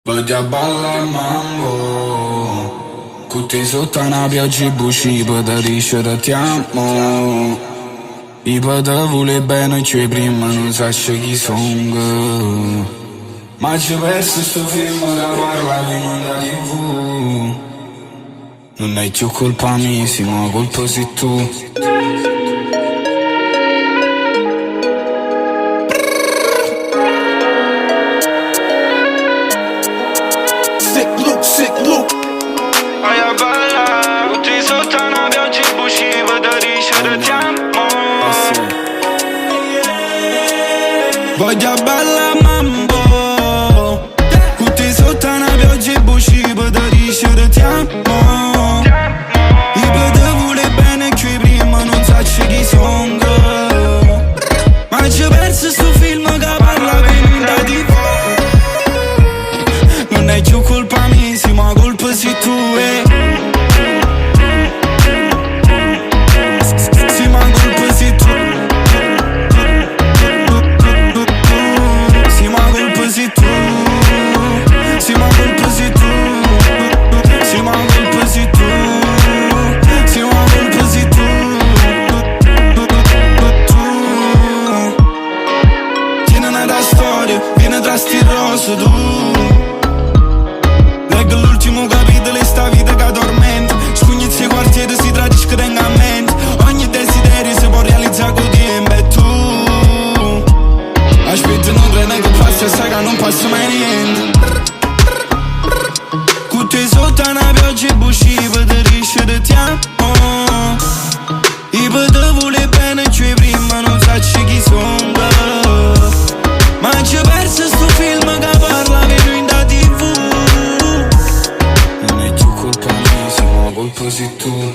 Voglio ballare mambo, tutti sotto una pioggia buci, da riscere ti amo. I potevoli bene, cioè prima non sai chi sono. Ma ci perso sto film che parla di da TV. Non è più colpa mia, sì, ma colpa sei tu. Sick look. Voglio ballare, tutti sotto una pioggia buciva, da riscere ti amo. Voglio ballare mambo, tutti sotto una pioggia buciva, da riscere ti amo. I potevoli bene qui prima non sai chi sono. Ma ci perso sto film che parla di da TV. Non è più colpa mia, sì, ma colpa sei tu, Sì, ma colpa sei tu. Sì, ma colpa sei tu. Sì, ma colpa sei tu. Sì, ma colpa sei tu. Sì, ma colpa sei tu. Tieni una storia, viene tra sti rose tu. Leggo l'ultimo capitolo e sta vita che tormenta. Scugnizzi i quartieri, si tradisce che tenga a mente. Ogni desiderio si può realizzare con tempo. E tu aspetti, non credi che passi e sai che non passa mai niente. Tutti sotto una pioggia buciva, da riscere ti amo. I potevoli bene, cioè prima non sai chi sono. Ma ci perso sto film che parla di da TV. Non è più colpa mia, sì, ma colpa sei tu.